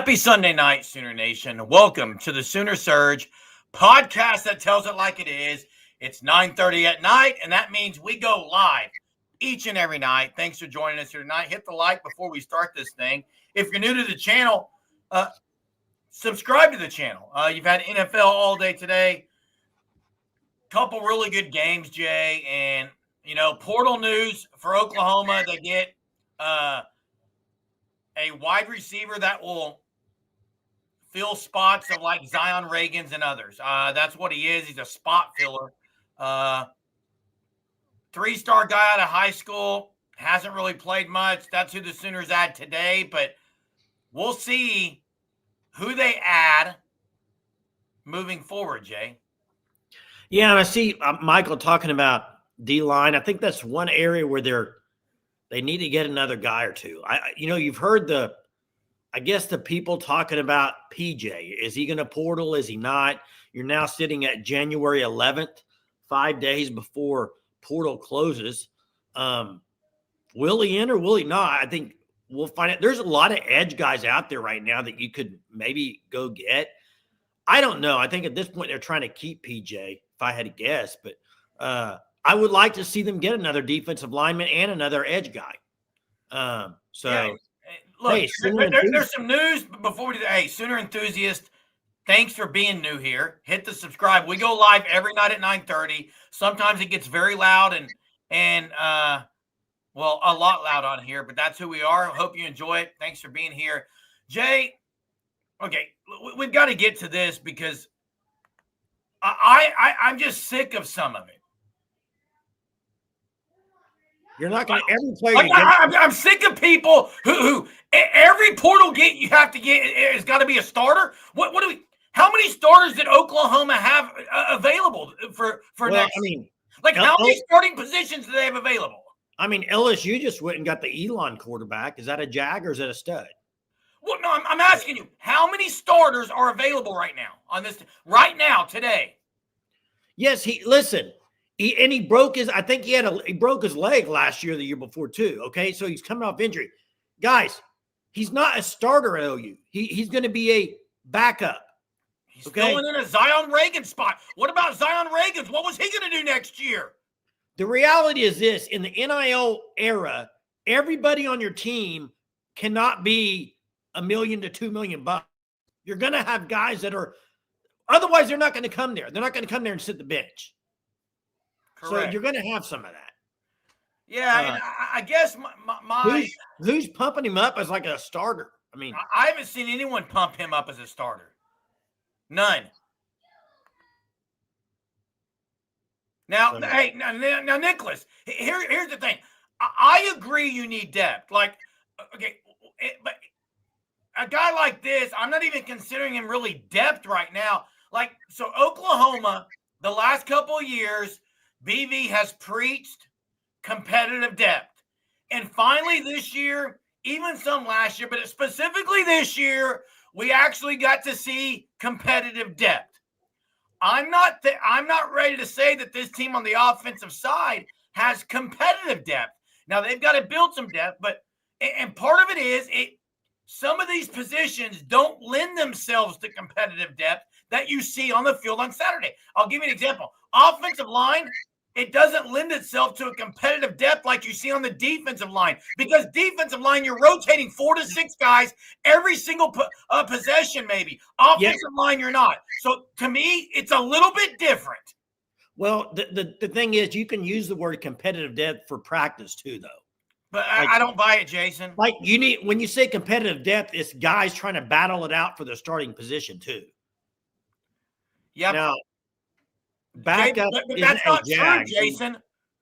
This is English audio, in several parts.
Happy Sunday night, Sooner Nation. Welcome to the Sooner Surge podcast that tells it like it is. It's 9:30 at night, and that means we go live each and every night. Thanks for joining us here tonight. Hit the like before we start this thing. If you're new to the channel, subscribe to the channel. You've had NFL all day today. Couple really good games, Jay. And, portal news for Oklahoma. They get a wide receiver that will fill spots of like Zion Reagan's and others. That's what he is. He's a spot filler. Three-star guy out of high school. Hasn't really played much. That's who the Sooners add today. But we'll see who they add moving forward, Jay. Yeah, and I see Michael talking about D-line. I think that's one area where they need to get another guy or two. You've heard the people talking about PJ. Is he going to portal? Is he not? You're now sitting at January 11th, 5 days before portal closes. Will he in or will he not? I think we'll find out. There's a lot of edge guys out there right now that you could maybe go get. I don't know. I think at this point they're trying to keep PJ, if I had to guess. But I would like to see them get another defensive lineman and another edge guy. Look, hey, there's some news before we do that. Hey, Sooner enthusiast, thanks for being new here. Hit the subscribe. We go live every night at 9:30. Sometimes it gets very loud and a lot loud on here, but that's who we are. Hope you enjoy it. Thanks for being here. Jay, okay, we've got to get to this because I'm just sick of some of it. You're not going to every player. I'm sick of people who every portal you have to get has got to be a starter. What do we? How many starters did Oklahoma have available for next? How many starting positions do they have available? LSU just went and got the Elon quarterback. Is that a jag or is that a stud? Well, no, I'm asking you. How many starters are available right now on this? Right now, today? Yes, he broke his. I think he broke his leg last year, the year before too. Okay, so he's coming off injury. Guys, he's not a starter at OU. He's going to be a backup. He's filling in a Zion Reagan spot. What about Zion Reagan's? What was he going to do next year? The reality is this: in the NIL era, everybody on your team cannot be $1 million to $2 million. You're going to have guys that are. Otherwise, they're not going to come there. They're not going to come there and sit the bench. Correct. So you're going to have some of that. Yeah, I guess my who's pumping him up as like a starter? I haven't seen anyone pump him up as a starter. None. Now, now, Nicholas. Here's the thing. I agree. You need depth. But a guy like this, I'm not even considering him really depth right now. So Oklahoma, the last couple of years, BV has preached competitive depth. And finally this year, even some last year, but specifically this year, we actually got to see competitive depth. I'm not ready to say that this team on the offensive side has competitive depth. Now, they've got to build some depth, and part of it is some of these positions don't lend themselves to competitive depth that you see on the field on Saturday. I'll give you an example. Offensive line, it doesn't lend itself to a competitive depth like you see on the defensive line, because defensive line, you're rotating 4 to 6 guys every single possession, maybe. Offensive line, you're not. So to me, it's a little bit different. Well, the thing is, you can use the word competitive depth for practice too, though. But I don't buy it, Jason. When you say competitive depth, it's guys trying to battle it out for the starting position too. Yeah. Now, backup but that's not true, Jason.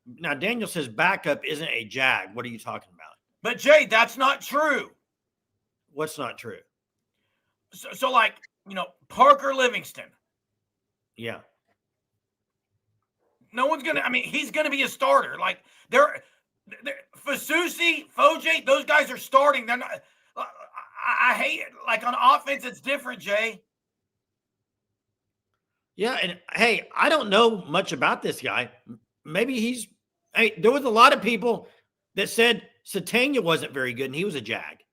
Now, Daniel says backup isn't a jag. What are you talking about? But Jay, that's not true. What's not true? So Parker Livingston. Yeah. No one's gonna. He's gonna be a starter. Fasusi, Foj, those guys are starting. They're not. I hate it. On offense, it's different, Jay. Yeah, and hey, I don't know much about this guy. Maybe there was a lot of people that said Satania wasn't very good, and he was a jag.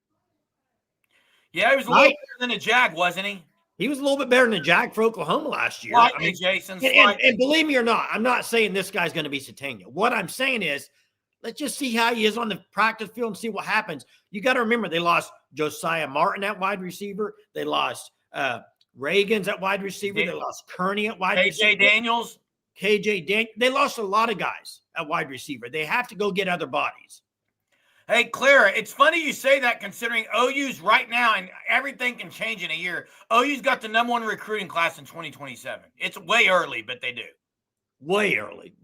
Yeah, he was a little better than a Jag, wasn't he? He was a little bit better than a Jag for Oklahoma last year. Slightly, Jason. And believe me or not, I'm not saying this guy's going to be Satania. What I'm saying is, let's just see how he is on the practice field and see what happens. You got to remember, they lost Josiah Martin at wide receiver. They lost Reagan's at wide receiver. They lost Kearney at wide receiver. KJ Daniels. They lost a lot of guys at wide receiver. They have to go get other bodies. Hey, Clara, it's funny you say that considering OU's right now, and everything can change in a year. OU's got the #1 recruiting class in 2027. It's way early, but they do. Way early.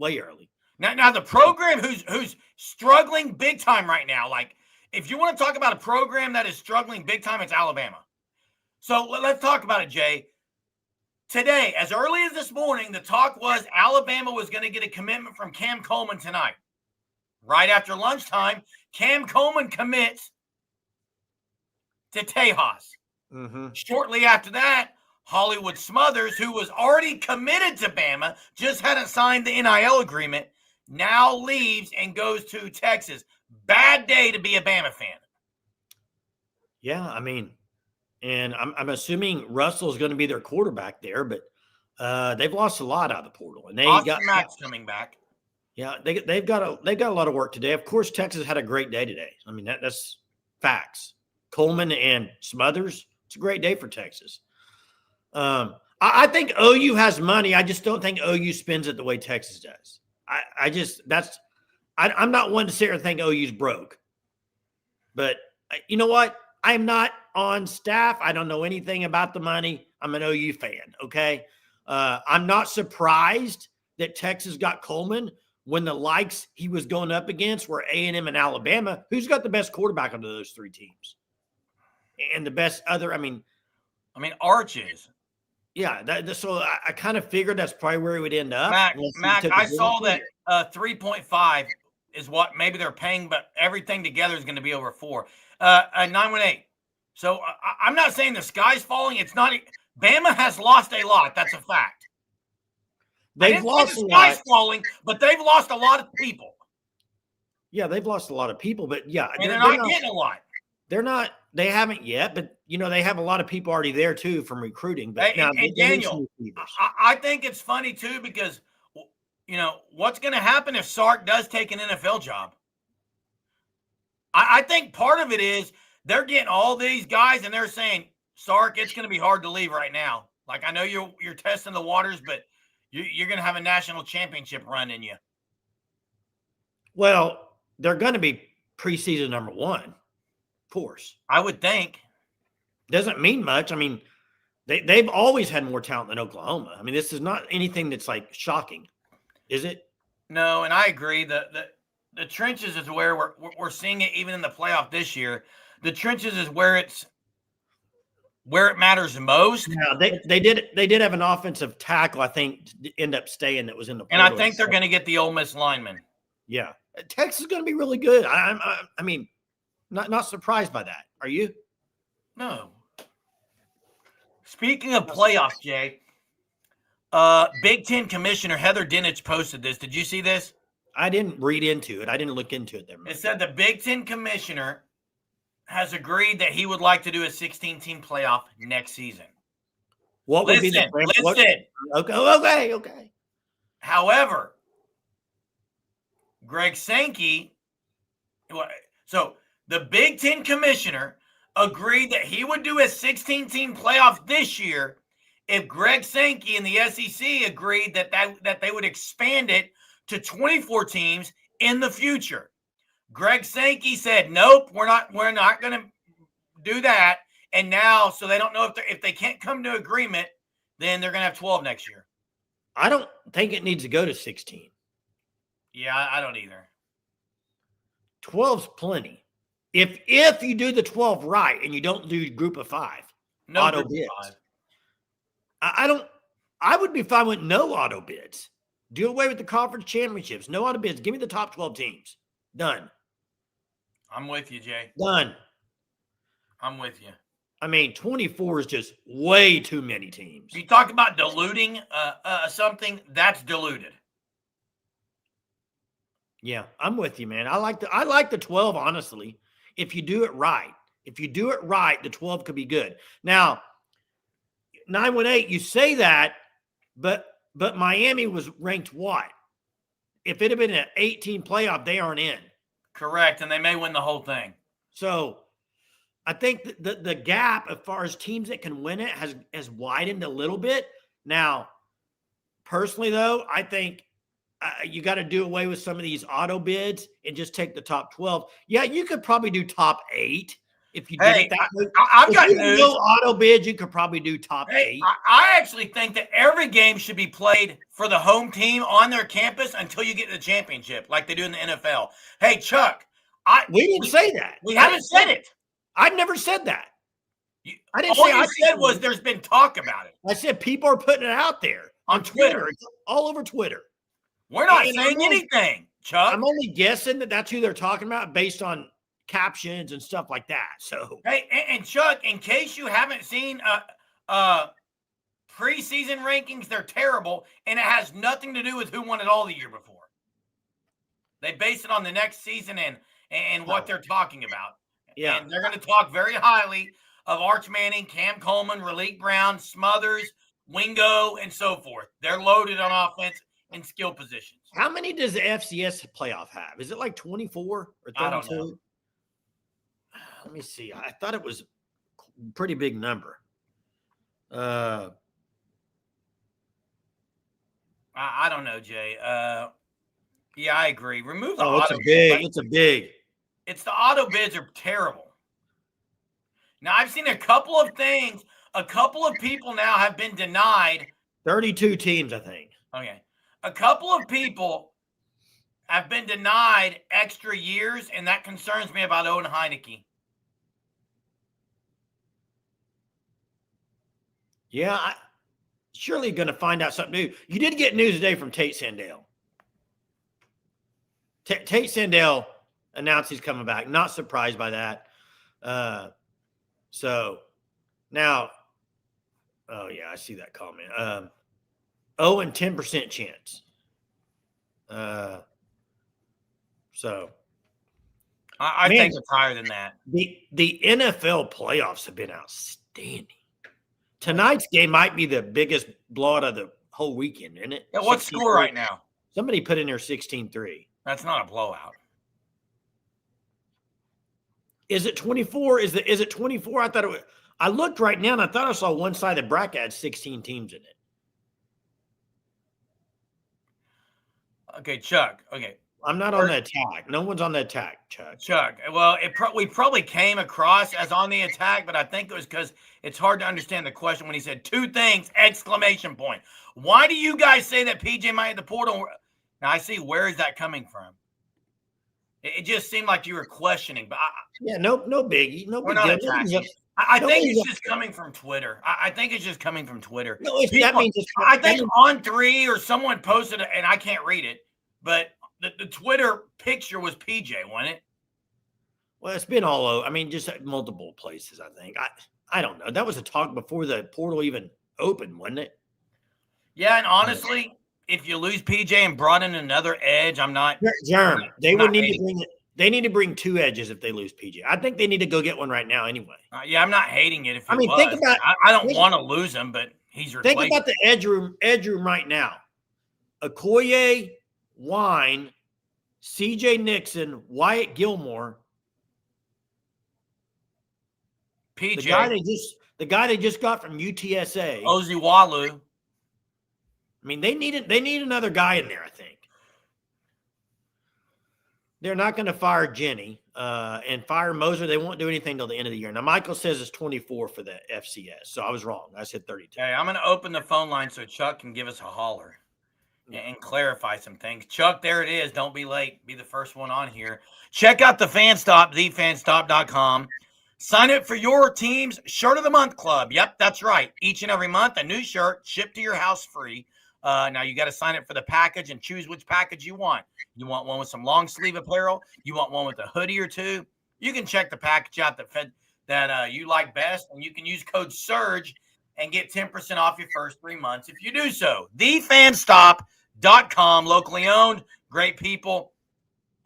Now the program who's struggling big time right now, like if you want to talk about a program that is struggling big time, it's Alabama. So let's talk about it, Jay. Today, as early as this morning, the talk was Alabama was going to get a commitment from Cam Coleman tonight. Right after lunchtime, Cam Coleman commits to Tejas. Mm-hmm. Shortly after that, Hollywood Smothers, who was already committed to Bama, just hadn't signed the NIL agreement, now leaves and goes to Texas. Bad day to be a Bama fan. Yeah, I mean, and I'm assuming Russell's going to be their quarterback there, but they've lost a lot out of the portal, and Austin Mack's coming back. Yeah, they've got a lot of work today. Of course, Texas had a great day today. I mean, that's facts. Coleman and Smothers, it's a great day for Texas. I think OU has money. I just don't think OU spends it the way Texas does. I'm not one to sit here and think OU's broke. But you know what? I'm not on staff. I don't know anything about the money. I'm an OU fan, okay? I'm not surprised that Texas got Coleman when the likes he was going up against were A&M and Alabama. Who's got the best quarterback of those three teams? And the best other, I mean, Arches. Yeah, so I kind of figured that's probably where he would end up. Mac, I saw that 3.5 is what maybe they're paying, but everything together is going to be over 4. 918. So I'm not saying the sky's falling. It's not. Bama has lost a lot. That's a fact. They've lost a lot. The sky's falling, but they've lost a lot of people. Yeah, they've lost a lot of people, but yeah. And they're not getting a lot. They're not. They haven't yet, but, they have a lot of people already there, too, from recruiting. But hey, Daniel, I think it's funny, too, because, what's going to happen if Sark does take an NFL job? I think part of it is they're getting all these guys, and they're saying, Sark, it's going to be hard to leave right now. Like, I know you're testing the waters, but you're going to have a national championship run in you. Well, they're going to be preseason number 1. Course, I would think. Doesn't mean much. I mean, they've always had more talent than Oklahoma. I mean, this is not anything that's like shocking, is it? No, and I agree. The trenches is where we're seeing it even in the playoff this year. The trenches is where it matters most. Yeah, they did have an offensive tackle, I think, end up staying that was in the portal. And I think they're going to get the Ole Miss lineman. Yeah, Texas is going to be really good. I mean. Not surprised by that. Are you? No. Speaking of playoffs, Jay, Big Ten Commissioner Heather Dinich posted this. Did you see this? I didn't read into it. I didn't look into it there. It said the Big Ten Commissioner has agreed that he would like to do a 16-team playoff next season. What would be the listen. Okay. However, Greg Sankey, so the Big Ten Commissioner agreed that he would do a 16-team playoff this year if Greg Sankey and the SEC agreed that they would expand it to 24 teams in the future. Greg Sankey said, "Nope, we're not going to do that." And now, so they don't know if they can't come to agreement, then they're going to have 12 next year. I don't think it needs to go to 16. Yeah, I don't either. 12's plenty. If you do the 12 right and you don't do group of 5, no auto bids. I would be fine with no auto bids. Do away with the conference championships. No auto bids. Give me the top 12 teams. Done. I'm with you, Jay. Done. I'm with you. I mean, 24 is just way too many teams. You talk about diluting something, that's diluted. Yeah, I'm with you, man. I like the 12, honestly. If you do it right, If you do it right, the 12 could be good. Now, 918, you say that, but Miami was ranked what? If it had been an 18 playoff, they aren't in. Correct, and they may win the whole thing. So I think the gap as far as teams that can win it has widened a little bit. Now, personally, though, I think you got to do away with some of these auto bids and just take the top 12. Yeah, you could probably do top 8 if you did it that way. I've got news. No auto bids, you could probably do top 8. I actually think that every game should be played for the home team on their campus until you get to the championship, like they do in the NFL. Hey, Chuck, we didn't say that. We haven't said it. I never said that. I didn't say. All you said was there's been talk about it. I said people are putting it out there on Twitter. It's all over Twitter. We're not saying anything, Chuck. I'm only guessing that that's who they're talking about based on captions and stuff like that. So hey, and Chuck, in case you haven't seen preseason rankings, they're terrible, and it has nothing to do with who won it all the year before. They base it on the next season and what they're talking about. Yeah, and they're going to talk very highly of Arch Manning, Cam Coleman, Raleek Brown, Smothers, Wingo, and so forth. They're loaded on offense and skill positions. How many does the FCS playoff have? Is it like 24 or 32? I don't know. Let me see. I thought it was a pretty big number. I don't know, Jay. Yeah, I agree. Remove the auto bids. It's a big. It's the auto bids are terrible. Now, I've seen a couple of things. A couple of people now have been denied. 32 teams, I think. Okay. A couple of people have been denied extra years, and that concerns me about Owen Heineke. Yeah, surely going to find out something new. You did get news today from Tate Sandell. Tate Sandell announced he's coming back. Not surprised by that. So now, oh yeah, I see that comment. 10% chance. So I think it's higher than that. The NFL playoffs have been outstanding. Tonight's game might be the biggest blowout of the whole weekend, isn't it? Yeah, what's score right now? Somebody put in there 16-3. That's not a blowout. Is it 24? Is it 24? I thought it was. I looked right now and I thought I saw one side of the bracket had 16 teams in it. Okay, Chuck. Okay. I'm not on the attack. No one's on the attack, Chuck. Well, we probably came across as on the attack, but I think it was because it's hard to understand the question when he said 2 things, exclamation point. Why do you guys say that PJ might hit the portal? Now, I see where is that coming from? It just seemed like you were questioning, but no biggie. No we're not attacking. I think it's just coming from Twitter. I think it's just coming from Twitter. No, that means I think On3 or someone posted it, and I can't read it, but the Twitter picture was PJ, wasn't it? Well, it's been all over. I mean, just at multiple places, I think. I don't know. That was a talk before the portal even opened, wasn't it? Yeah, and honestly, if you lose PJ and brought in another edge, I'm not. Germ. They would need to bring it. They need to bring 2 edges if they lose PJ. I think they need to go get one right now anyway. Yeah, I'm not hating it. Think about. I don't want to lose him, but he's replaced. Think about the edge room right now. Okoye, Wine, C.J. Nixon, Wyatt Gilmore, PJ, the guy they just got from UTSA, Oziwalu. I mean, they need another guy in there. I think they're not going to fire Jenny and fire Moser. They won't do anything till the end of the year. Now, Michael says it's 24 for the FCS, so I was wrong. I said 32. Hey, I'm going to open the phone line so Chuck can give us a holler and clarify some things. Chuck, there it is. Don't be late. Be the first one on here. Check out the FanStop, thefanstop.com. Sign up for your team's Shirt of the Month Club. Yep, that's right. Each and every month, a new shirt shipped to your house free. Now, you got to sign up for the package and choose which package you want. You want one with some long sleeve apparel? You want one with a hoodie or 2? You can check the package out that you like best, and you can use code SURGE and get 10% off your first 3 months if you do so. thefanstop.com, locally owned, great people,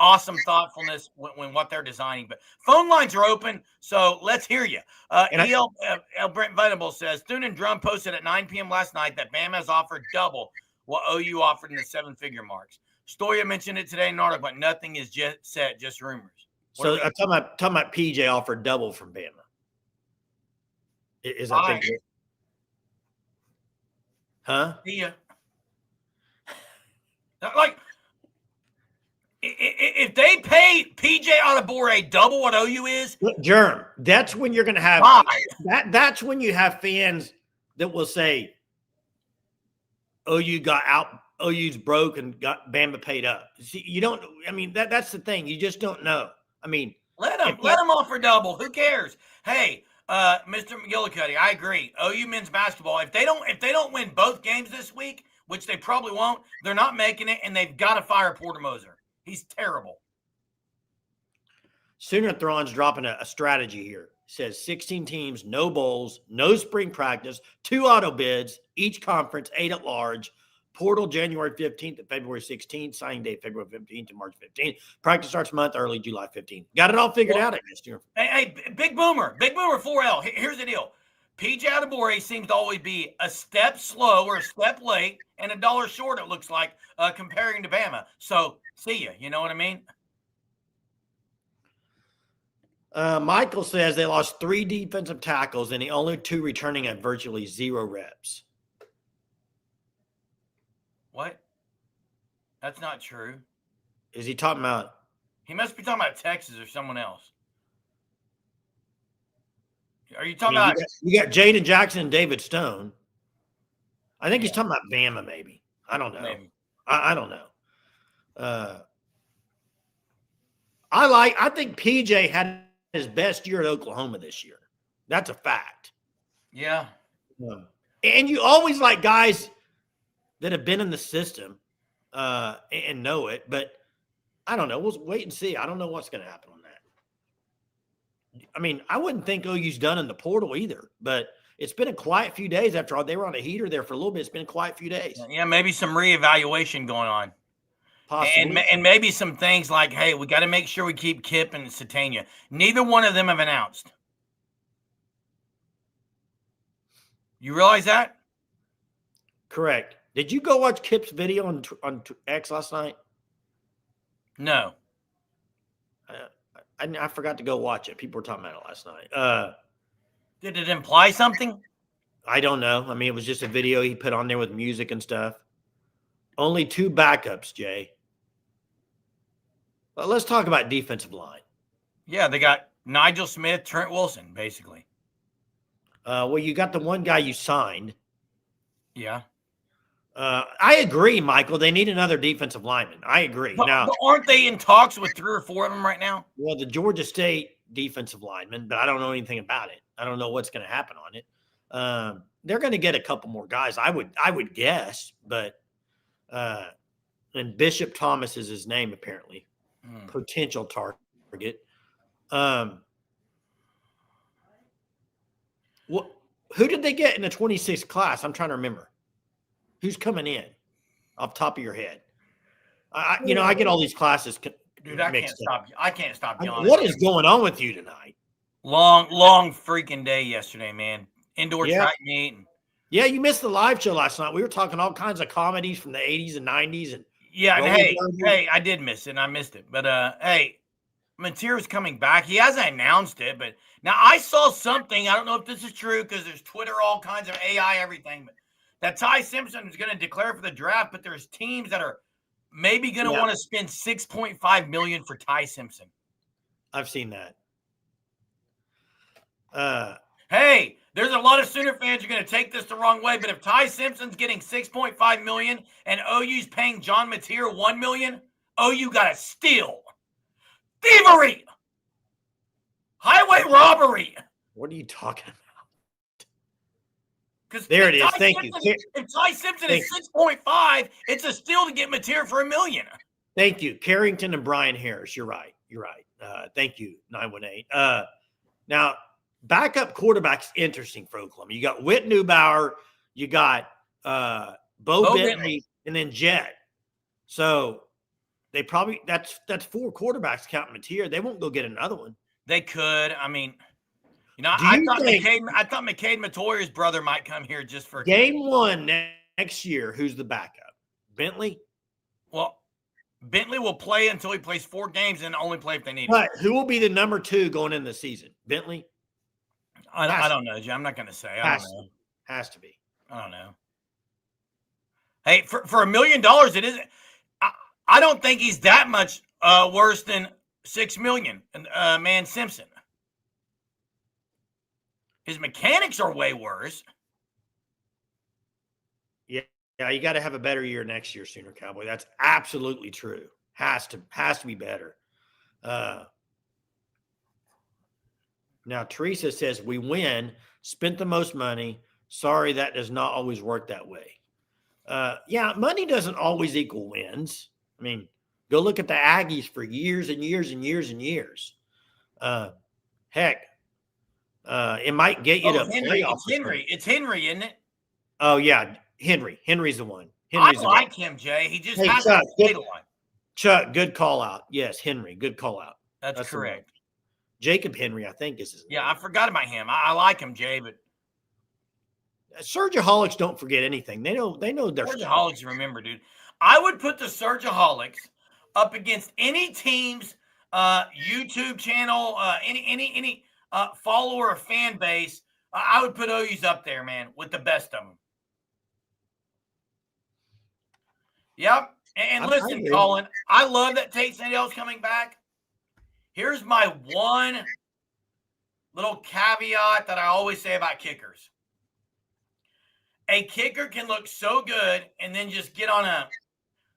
awesome thoughtfulness when what they're designing. But phone lines are open, so let's hear you. Brent Venable says, Thune and Drum posted at 9 p.m. last night that Bama has offered double what OU offered in the 7-figure marks. Storia mentioned it today in an article, but nothing is just said, just rumors. So I'm talking about PJ offered double from Bama. Is that big? Huh? Yeah. Like, if they pay PJ Adebawore double what OU is, Germ, that's when you're going to have that's when you have fans that will say OU got out, OU's broke and got Bama paid up. See, you don't. I mean, that's the thing. You just don't know. I mean, let them offer double. Who cares? Hey, Mr. McGillicuddy, I agree. OU men's basketball. If they don't win both games this week, which they probably won't, they're not making it, and they've got to fire Porter Moser. He's terrible. Sooner Thrawn's dropping a strategy here. Says 16 teams, no bowls, no spring practice, 2 auto bids, each conference, 8 at large. Portal January 15th to February 16th. Signing date February 15th to March 15th. Practice starts month early, July 15th. Got it all figured out, I guess. Hey, Big Boomer 4L. Here's the deal. PJ Adebawore seems to always be a step slow or a step late and a dollar short, it looks like, comparing to Bama. So, see ya. You know what I mean? Michael says they lost 3 defensive tackles and the only 2 returning at virtually 0 reps. What? That's not true. Is he talking about? He must be talking about Texas or someone else. Are you talking about? You got Jaden Jackson and David Stone. I think he's talking about Bama, maybe. I don't know. Maybe. I don't know. I think PJ had his best year at Oklahoma this year. That's a fact. Yeah. And you always like guys that have been in the system and know it, but I don't know. We'll wait and see. I don't know what's going to happen on that. I mean, I wouldn't think OU's done in the portal either, but it's been a quiet few days after all. They were on a heater there for a little bit. It's been a quiet few days. Yeah, maybe some reevaluation going on. Possibly. And maybe some things like, hey, we got to make sure we keep Kip and Satania. Neither one of them have announced. You realize that? Correct. Did you go watch Kip's video on X last night? No. I forgot to go watch it. People were talking about it last night. Did it imply something? I don't know. I mean, it was just a video he put on there with music and stuff. Only 2 backups, Jay. Well, let's talk about defensive line. Yeah, they got Nigel Smith, Trent Wilson, basically. Well, you got the one guy you signed. Yeah. I agree, Michael. They need another defensive lineman. I agree. But aren't they in talks with 3 or 4 of them right now? Well, the Georgia State defensive lineman, but I don't know anything about it. I don't know what's going to happen on it. They're going to get a couple more guys, I would guess, but and Bishop Thomas is his name apparently. Potential target. Who did they get in the 26th class? I'm trying to remember. Who's coming in off the top of your head? I get all these classes. Dude, I can't stop yawning. What is going on with you tonight? Long freaking day yesterday, man. Indoor track meet. Yeah, you missed the live show last night. We were talking all kinds of comedies from the 80s and 90s. And hey, I did miss it, and I missed it. But, hey, Mateer's coming back. He hasn't announced it, but now I saw something. I don't know if this is true because there's Twitter, all kinds of AI, everything, but that Ty Simpson is going to declare for the draft, but there's teams that are maybe going to want to spend $6.5 million for Ty Simpson. I've seen that. Hey, there's a lot of Sooner fans who are going to take this the wrong way, but if Ty Simpson's getting $6.5 million and OU's paying John Mateer $1 million, OU got to steal. Thievery! Highway robbery! What are you talking about? There it is. Thank you. If Ty Simpson is 6.5, it's a steal to get Mateer for $1 million. Thank you. Carrington and Brian Harris. You're right. Thank you, 918. Now, backup quarterback's interesting for Oklahoma. You got Whit Neubauer, you got Bo Bentley, and then Jet. So they probably that's 4 quarterbacks counting Mateer. They won't go get another one. They could. I mean, Do you think I thought McCade Matoya's brother might come here just for game 1 next year? Who's the backup? Bentley. Well, Bentley will play until he plays 4 games and only play if they need him. But who will be the number 2 going in the season? Bentley. I don't know, Jay. I'm not going to say. I don't know. Has to be. I don't know. Hey, for $1 million, it isn't. I don't think he's that much worse than $6 million. Man, Simpson. His mechanics are way worse. Yeah, you got to have a better year next year, Sooner Cowboy. That's absolutely true. Has to be better. Now, Teresa says, we win, spent the most money. Sorry, that does not always work that way. Yeah, money doesn't always equal wins. I mean, go look at the Aggies for years and years and years and years. Heck, it might get you to playoffs. It's Henry, isn't it? Oh, yeah, Henry. Henry's the one. I like him, Jay. He just has to stay the line. Chuck, good call out. Yes, Henry, good call out. That's correct. Jacob Henry, I think, is his name. Yeah, I forgot about him. I like him, Jay, but Surgeaholics don't forget anything. They know their Surgeaholics remember, dude. I would put the Surgeaholics up against any team's YouTube channel, any follower or fan base. I would put OU's up there, man, with the best of them. Yep. And listen, Colin, I love that Tate Sandell's coming back. Here's my one little caveat that I always say about kickers. A kicker can look so good and then just get on a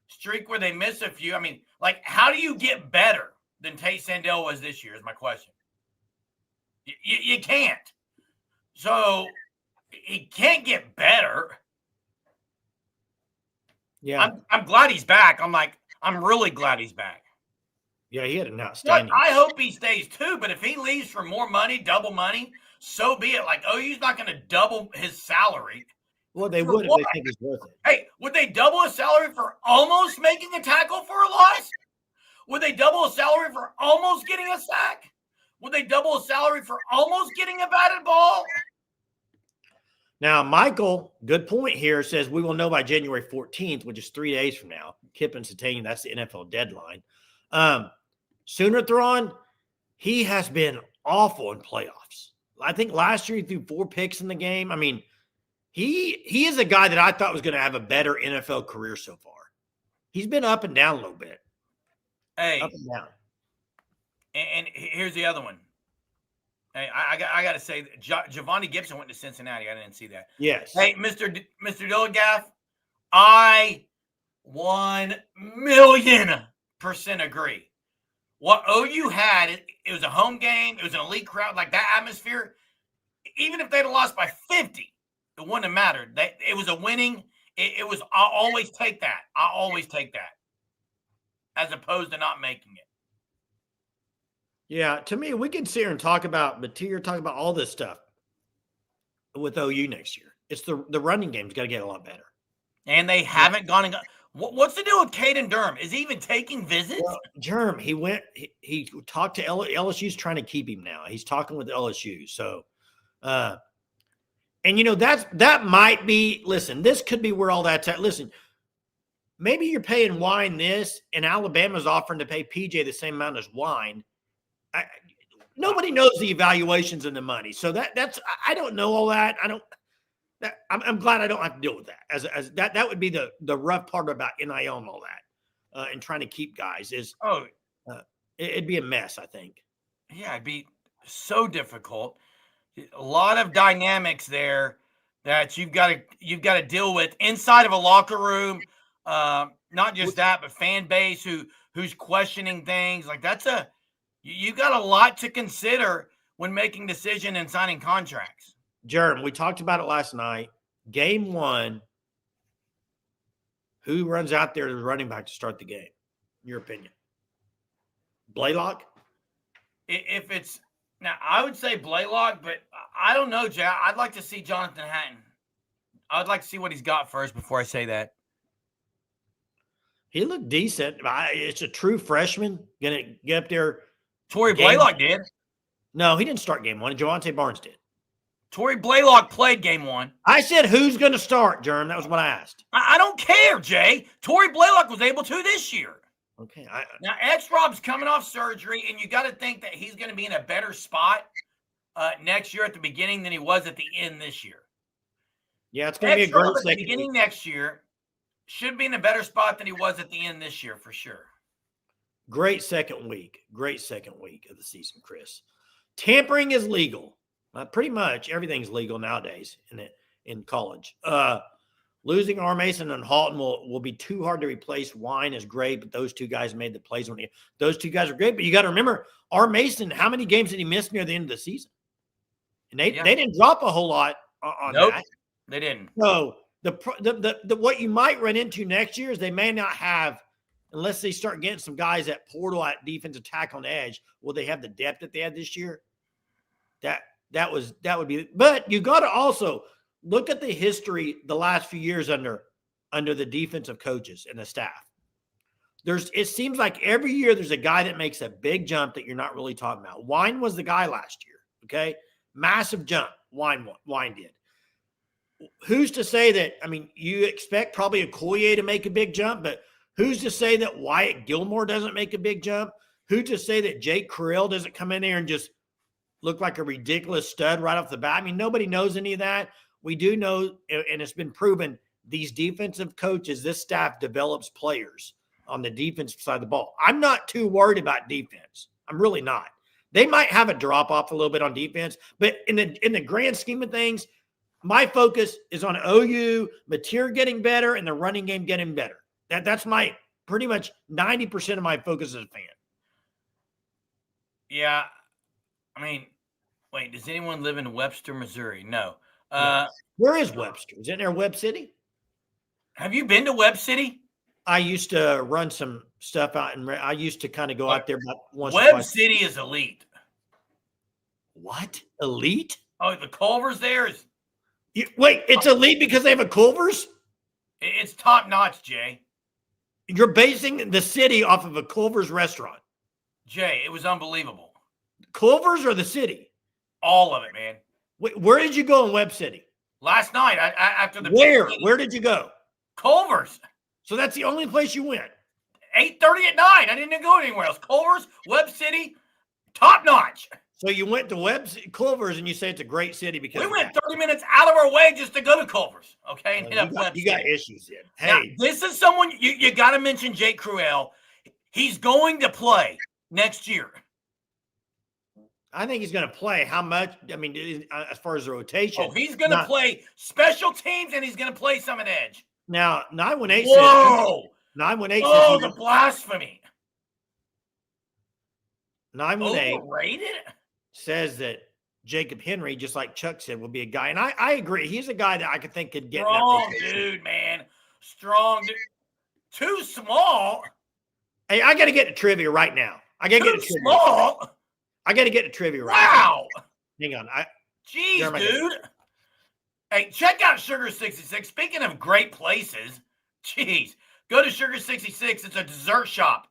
streak where they miss a few. I mean, like, how do you get better than Tate Sandell was this year is my question. You can't. So he can't get better. Yeah. I'm glad he's back. I'm really glad he's back. Yeah, he had an outstanding. I hope he stays too, but if he leaves for more money, double money, so be it. Like, OU's not going to double his salary. Well, they would if they think he's worth it. Hey, would they double his salary for almost making a tackle for a loss? Would they double his salary for almost getting a sack? Would they double his salary for almost getting a batted ball? Now, Michael, good point here, says we will know by January 14th, which is 3 days from now. Kip and Satanian, that's the NFL deadline. Sooner Thrawn, he has been awful in playoffs. I think last year he threw 4 picks in the game. I mean, he is a guy that I thought was going to have a better NFL career so far. He's been up and down a little bit. Hey, up and down. And here's the other one. Hey, I got to say, Giovanni Gibson went to Cincinnati. I didn't see that. Yes. Hey, Mr. Dillegaff, I 1,000,000% agree. What OU had, it was a home game. It was an elite crowd. Like, that atmosphere, even if they'd have lost by 50, it wouldn't have mattered. It was a winning. It was, I'll always take that. I'll always take that as opposed to not making it. Yeah, to me, we can sit here and talk about Mateer, talk about all this stuff with OU next year. It's the running game's got to get a lot better. And they haven't gone and got. What's the deal with Caden Durham? Is he even taking visits? Well, Germ, he talked to LSU's trying to keep him now. He's talking with LSU. So, and that might be, listen, this could be where all that's at. Listen, maybe you're paying Wine this and Alabama's offering to pay PJ the same amount as Wine. Nobody knows the evaluations and the money. So that's, I don't know all that. I'm glad I don't have to deal with that. As that would be the rough part about NIL and all that, and trying to keep guys is, it'd be a mess, I think. Yeah, it'd be so difficult. A lot of dynamics there that you've got to deal with inside of a locker room. Not just that, but fan base who's questioning things. Like, you got a lot to consider when making decision and signing contracts. Jeremy, we talked about it last night. Game 1, who runs out there as running back to start the game? Your opinion? Blaylock? If it's now, I would say Blaylock, but I don't know, Jay. I'd like to see Jonathan Hatton. I would like to see what he's got first before I say that. He looked decent. It's a true freshman. Going to get up there. Torrey Blaylock did. No, he didn't start game one. Javante Barnes did. Torrey Blaylock played game one. I said, who's going to start, Jerm? That was what I asked. I don't care, Jay. Torrey Blaylock was able to this year. Okay. Now, X-Rob's coming off surgery, and you got to think that he's going to be in a better spot next year at the beginning than he was at the end this year. Yeah, it's going to be a great at the second beginning week. next year should be in a better spot than he was at the end this year for sure. Great second week. Great second week of the season, Chris. Tampering is legal. Pretty much everything's legal nowadays in college. Losing R. Mason and Halton will be too hard to replace. Wine is great, but those two guys made the plays those two guys are great. But you got to remember, R. Mason, how many games did he miss near the end of the season? And they didn't drop a whole lot on that. They didn't. So the what you might run into next year is they may not have, unless they start getting some guys at portal at defensive tackle on the edge. Will they have the depth that they had this year? That would be. But you got to also look at the history the last few years under the defensive coaches and the staff. It seems like every year there's a guy that makes a big jump that you're not really talking about. Wine was the guy last year. Okay, massive jump. Wine did. Who's to say that? I mean, you expect probably a Collier to make a big jump, but who's to say that Wyatt Gilmore doesn't make a big jump? Who's to say that Jake Carell doesn't come in there and just look like a ridiculous stud right off the bat? I mean, nobody knows any of that. We do know, and it's been proven, these defensive coaches, this staff develops players on the defensive side of the ball. I'm not too worried about defense. I'm really not. They might have a drop off a little bit on defense, but in the grand scheme of things, my focus is on OU, Mateer getting better, and the running game getting better. That's my pretty much 90% of my focus as a fan. Yeah. I mean, wait, does anyone live in Webster, Missouri? No. Where is Webster? Is it near Webb City? Have you been to Webb City? I used to run some stuff out, and I used to kind of go out there about once or Webb twice. City is elite. What? Elite? Oh, the Culver's there is. Wait, it's elite because they have a Culver's? It's top notch, Jay. You're basing the city off of a Culver's restaurant. Jay, it was unbelievable. Culver's or the city? All of it, man. Wait, where did you go in Webb City? Last night, after the Where did you go? Culver's. So that's the only place you went. 8:30 at night. I didn't go anywhere else. Culver's, Webb City, top notch. So you went to Culver's and you say it's a great city because we went 30 minutes out of our way just to go to Culver's. Okay, and hit up Webb City. You got issues then. Hey, now, this is someone you got to mention. Jake Cruel. He's going to play next year. I think he's going to play. How much? I mean, as far as the rotation. Oh, he's going to play special teams, and he's going to play some at edge. Now, 918 Whoa! 918 Oh, the blasphemy. 918 overrated? Says that Jacob Henry, just like Chuck said, will be a guy. And I agree. He's a guy that I could think could get strong dude, man. Strong dude. Too small. Hey, I got to get to trivia right now. I got to get to trivia. Small? I got to get to trivia right now. Hang on. Jeez, dude. Hey, check out Sugar 66. Speaking of great places, jeez, go to Sugar 66. It's a dessert shop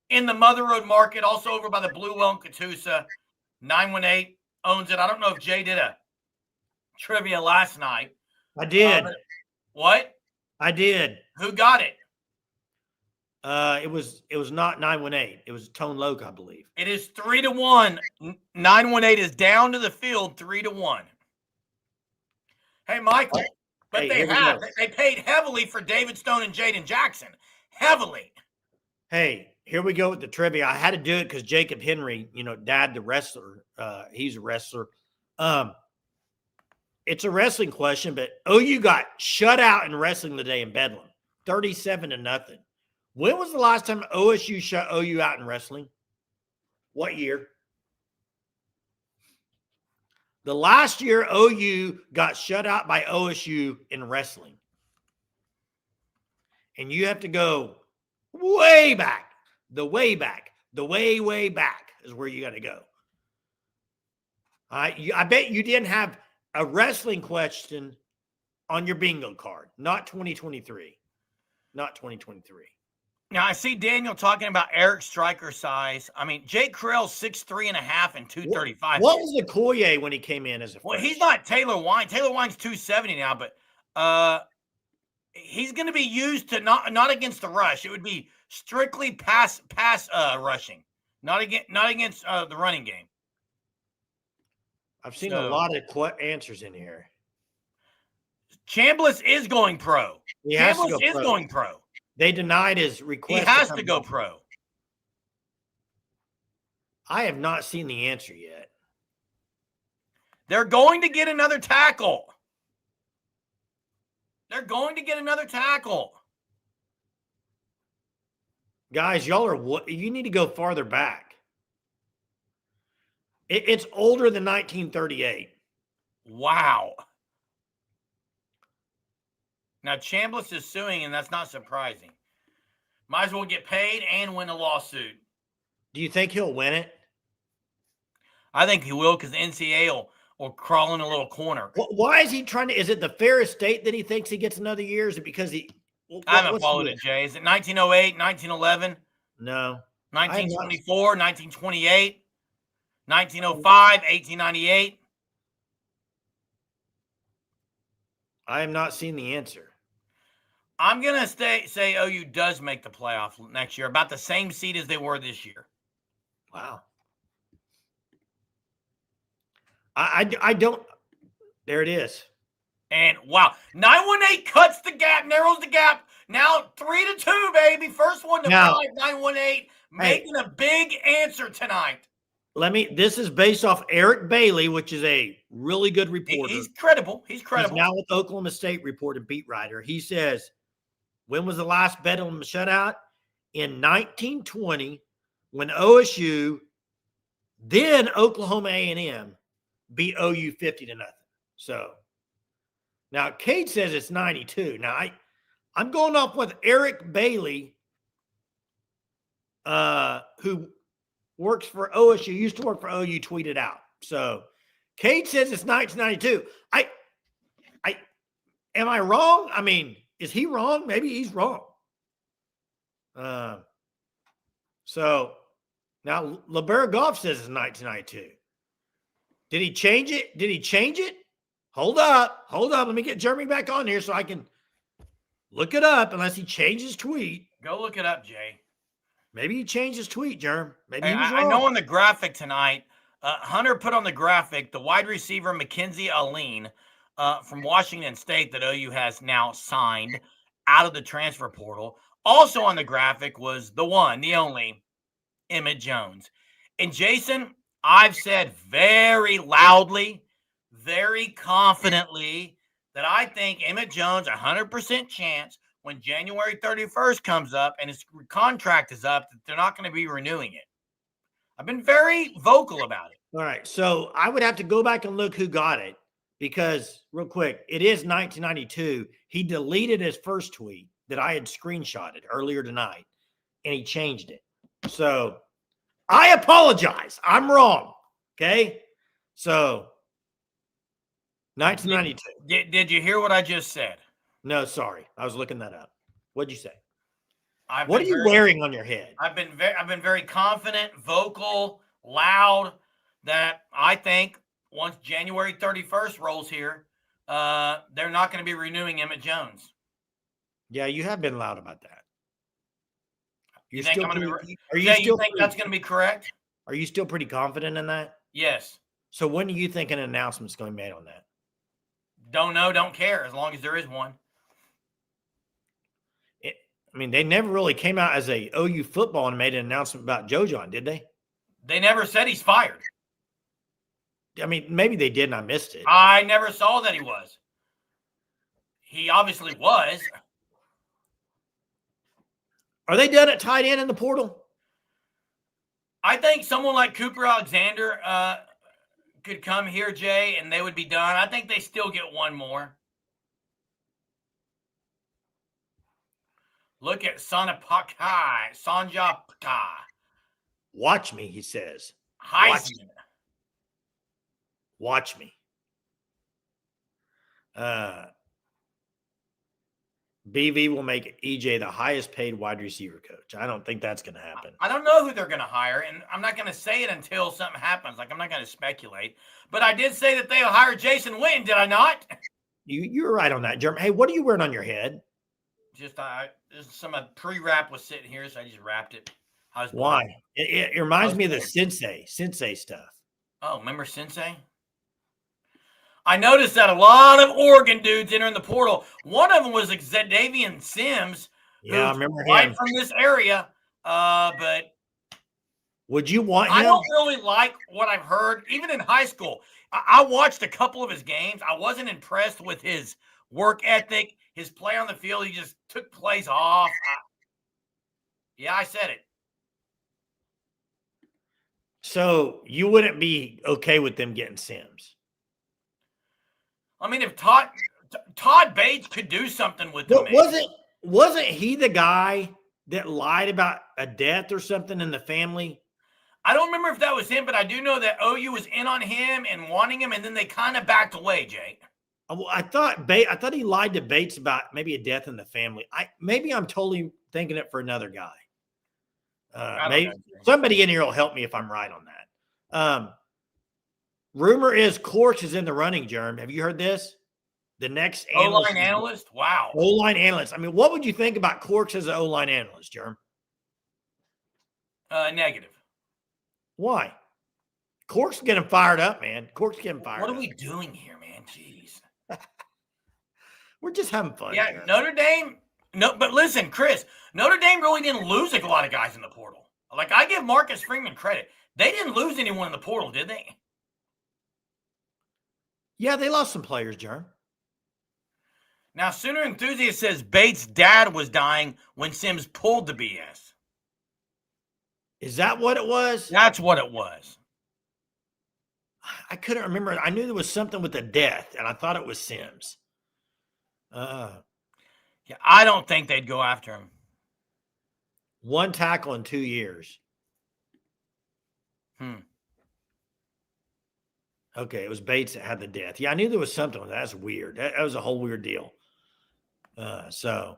in the Mother Road Market, also over by the Blue Well in Catoosa. 918 owns it. I don't know if Jay did a trivia last night. I did. What? I did. Who got it? It was not 918. It was Tone Loc, I believe. It is 3-1. 918 is down to the field 3-1. Hey, Michael, but they paid heavily for David Stone and Jaden Jackson. Heavily. Hey, here we go with the trivia. I had to do it because Jacob Henry, Dad, the wrestler, he's a wrestler. It's a wrestling question, but OU got shut out in wrestling today in Bedlam, 37-0. When was the last time OSU shut OU out in wrestling? What year? The last year OU got shut out by OSU in wrestling. And you have to go way back. The way back. The way back is where you got to go. All right. I bet you didn't have a wrestling question on your bingo card. Not 2023. Not 2023. Now I see Daniel talking about Eric striker size. I mean, Jay Krill 6'3.5" and 235. What was Okoye when he came in as a Well, freshman? he's not Taylor Wine. Taylor Wine's 270 now, but he's going to be used to not against the rush. It would be strictly pass rushing, not against the running game. I've seen a lot of answers in here. Chambliss is going pro. Chambliss is going pro. They denied his request. He has to go pro. I have not seen the answer yet. They're going to get another tackle. They're going to get another tackle. Guys, y'all are you need to go farther back. It's older than 1938. Wow. Now, Chambliss is suing, and that's not surprising. Might as well get paid and win a lawsuit. Do you think he'll win it? I think he will, because the NCAA will crawl in a little corner. Why is he trying to? Is it the fair estate that he thinks he gets another year? Is it because he? I haven't followed it, Jay. Is it 1908, 1911? No. 1924, 1928, 1905, 1898? I have not seen the answer. I'm going to say OU does make the playoff next year, about the same seed as they were this year. Wow. I don't. There it is. And wow, 918 cuts the gap, narrows the gap. Now 3-2, baby. First one to 918, making a big answer tonight. This is based off Eric Bailey, which is a really good reporter. He's credible. He's now with Oklahoma State Report and beat writer. He says, when was the last Bedlam shutout? In 1920, when OSU, then Oklahoma A&M, beat OU 50-0. So now Cade says it's 92. Now I'm going off with Eric Bailey, who works for OSU, used to work for OU, tweeted out. So Cade says it's 1992. Am I wrong? I mean, is he wrong? Maybe he's wrong. So now LeBert Goff says it's 1992. Did he change it? Hold up. Let me get Jeremy back on here so I can look it up, unless he changed his tweet. Go look it up, Jay. Maybe he changed his tweet, Jerm. Maybe he was wrong. I know on the graphic tonight, Hunter put on the graphic the wide receiver Mackenzie Alleyne from Washington State that OU has now signed out of the transfer portal. Also on the graphic was the one, the only, Emmett Jones. And Jason, I've said very loudly, very confidently that I think Emmett Jones, 100% chance when January 31st comes up and his contract is up, that they're not going to be renewing it. I've been very vocal about it. All right. So I would have to go back and look who got it, because real quick, it is 1992. He deleted his first tweet that I had screenshotted earlier tonight, and he changed it. So I apologize. I'm wrong. Okay. So 1992. Did you hear what I just said? No, sorry. I was looking that up. What'd you say? What are you wearing on your head? I've been very confident, vocal, loud, that I think once January 31st rolls here, they're not going to be renewing Emmett Jones. Yeah, you have been loud about that. You think that's going to be correct? Are you still pretty confident in that? Yes. So when do you think an announcement's going to be made on that? Don't know, don't care, as long as there is one. They never really came out as a OU football and made an announcement about Jojon, did they? They never said he's fired. Maybe they did and I missed it. I never saw that he was. He obviously was. Are they done at tight end in the portal? I think someone like Cooper Alexander could come here, Jay, and they would be done. I think they still get one more. Look at Sanja Pakai. Watch me, he says. Heisman. Watch me. BV will make EJ the highest paid wide receiver coach. I don't think that's going to happen. I don't know who they're going to hire, and I'm not going to say it until something happens. Like, I'm not going to speculate. But I did say that they'll hire Jason Witten, did I not? You were right on that, Jeremy. Hey, what are you wearing on your head? Just some pre-wrap was sitting here, so I just wrapped it. Why? It reminds me of the Sensei stuff. Oh, remember Sensei? I noticed that a lot of Oregon dudes entering the portal. One of them was Xadavian Sims. Yeah, I remember right him. From this area. But would you want him? I don't really like what I've heard. Even in high school, I watched a couple of his games. I wasn't impressed with his work ethic, his play on the field. He just took plays off. I said it. So you wouldn't be okay with them getting Sims? I mean, if Todd Bates could do something with them, wasn't he the guy that lied about a death or something in the family? I don't remember if that was him, but I do know that OU was in on him and wanting him, and then they kind of backed away, Jay. I thought he lied to Bates about maybe a death in the family. Maybe I'm totally thinking it for another guy. Maybe somebody in here will help me if I'm right on that. Rumor is Corks is in the running, Jerm. Have you heard this? The next O-line analyst? Wow. O-line analyst. I mean, what would you think about Corks as an O-line analyst, Jerm? Negative. Why? Corks getting fired up, man. Corks getting fired up. What are we doing here, man? Jeez. We're just having fun. Yeah, here. Notre Dame. No, but listen, Chris, Notre Dame really didn't lose a lot of guys in the portal. Like, I give Marcus Freeman credit. They didn't lose anyone in the portal, did they? Yeah, they lost some players, Jerm. Now, Sooner Enthusiast says Bates' dad was dying when Sims pulled the BS. Is that what it was? That's what it was. I couldn't remember. I knew there was something with a death, and I thought it was Sims. Yeah, I don't think they'd go after him. 1 tackle in 2 years. Okay, it was Bates that had the death. Yeah, I knew there was something. That's weird. That was a whole weird deal. So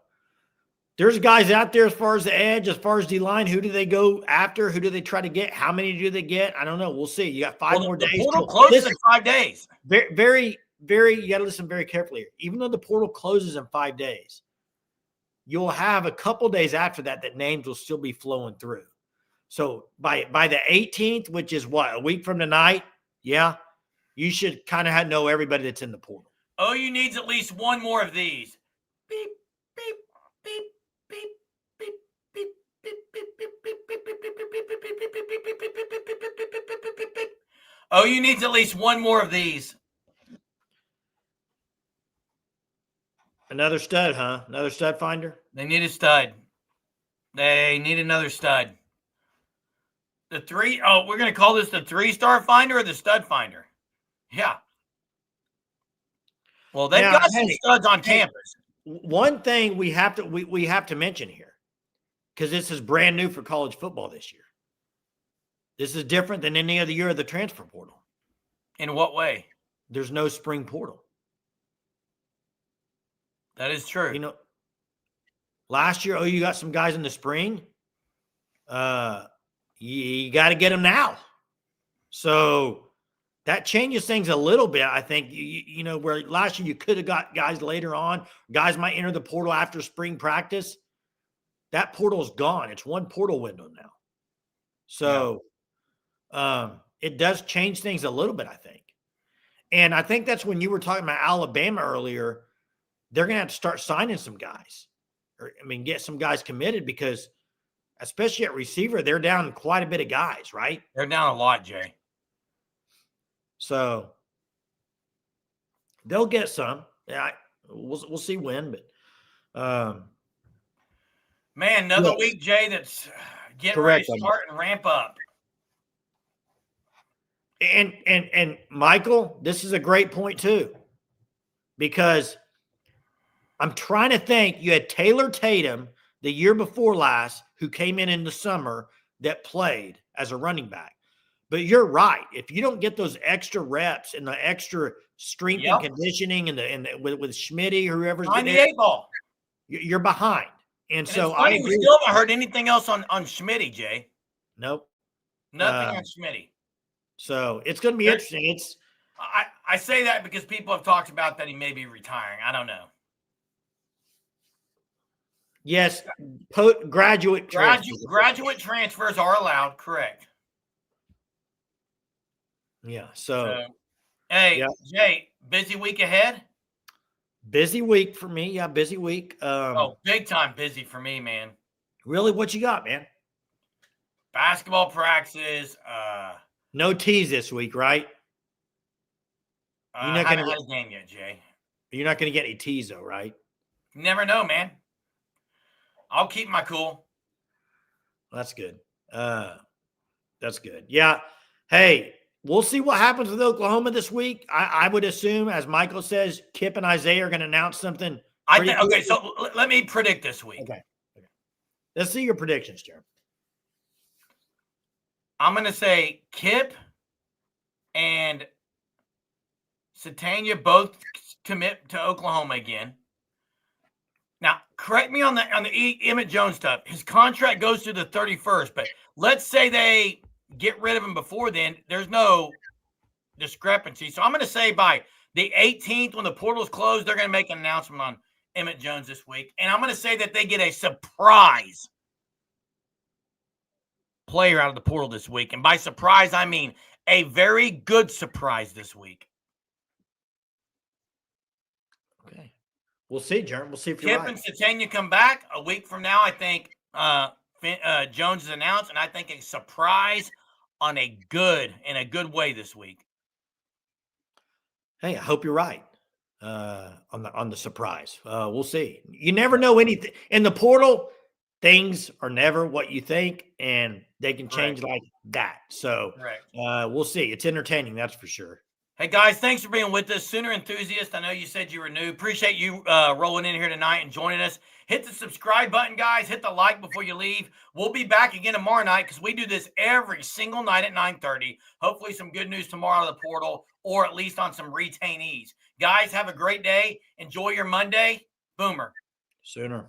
there's guys out there as far as the edge, as far as D-line. Who do they go after? Who do they try to get? How many do they get? I don't know. We'll see. You got 5 more days. The portal closes in 5 days. Very, you got to listen very carefully here. Even though the portal closes in 5 days, you'll have a couple days after that names will still be flowing through. So by the 18th, which is what, a week from tonight, yeah, you should kind of know everybody that's in the portal. OU needs at least one more of these. Beep, beep, beep, beep, beep, beep, beep, beep, beep, beep, beep, beep, beep, beep, beep, beep, beep. OU needs at least one more of these. Another stud, huh? Another stud finder? They need a stud. They need another stud. We're going to call this the 3-star finder or the stud finder? Yeah. Well, they've got some studs on campus. One thing we have to mention here, because this is brand new for college football this year. This is different than any other year of the transfer portal. In what way? There's no spring portal. That is true. You know, last year, you got some guys in the spring. You got to get them now. So that changes things a little bit. I think, you know, where last year you could have got guys later on. Guys might enter the portal after spring practice. That portal is gone. It's one portal window now. So it does change things a little bit, I think. And I think that's when you were talking about Alabama earlier. They're going to have to start signing some guys. Get some guys committed because, especially at receiver, they're down quite a bit of guys, right? They're down a lot, Jay. So they'll get some. Yeah, we'll see when, but man, another week, Jay, that's getting ready to start and ramp up. And Michael, this is a great point too, because I'm trying to think. You had Taylor Tatum the year before last, who came in the summer that played as a running back. But you're right. If you don't get those extra reps and the extra strength and conditioning and with Schmitty or whoever's 98 ball. You're behind. And so it's I funny, we agree. still haven't heard anything else on Schmitty, Jay. Nope. Nothing on Schmitty. So it's going to be interesting. I say that because people have talked about that he may be retiring. I don't know. Yes, graduate transfers are allowed, correct. Yeah. So hey, yeah. Jay, busy week ahead? Busy week for me. Yeah, busy week. Big time busy for me, man. Really? What you got, man? Basketball practices. No tees this week, right? You're not going to get a game yet, Jay. You're not going to get any tees, though, right? You never know, man. I'll keep my cool. That's good. That's good. Yeah. Hey, we'll see what happens with Oklahoma this week. I would assume, as Michael says, Kip and Isaiah are going to announce something. Okay, so let me predict this week. Okay. Let's see your predictions, Jeremy. I'm going to say Kip and Satania both commit to Oklahoma again. Now, correct me on the Emmett Jones stuff. His contract goes to the 31st, but let's say they get rid of him before then. There's no discrepancy. So I'm going to say by the 18th, when the portal's closed, they're going to make an announcement on Emmett Jones this week. And I'm going to say that they get a surprise player out of the portal this week. And by surprise, I mean a very good surprise this week. Okay. We'll see, Jeremy. We'll see if you're right. Kip and Satania come back a week from now. I think Jones is announced, and I think a surprise in a good way this week. Hey, I hope you're right on the surprise. We'll see. You never know anything in the portal. Things are never what you think, and they can change like that. So we'll see. It's entertaining, that's for sure. Hey, guys, thanks for being with us. Sooner Enthusiast, I know you said you were new. Appreciate you rolling in here tonight and joining us. Hit the subscribe button, guys. Hit the like before you leave. We'll be back again tomorrow night because we do this every single night at 9:30. Hopefully some good news tomorrow out of the portal, or at least on some retainees. Guys, have a great day. Enjoy your Monday. Boomer. Sooner.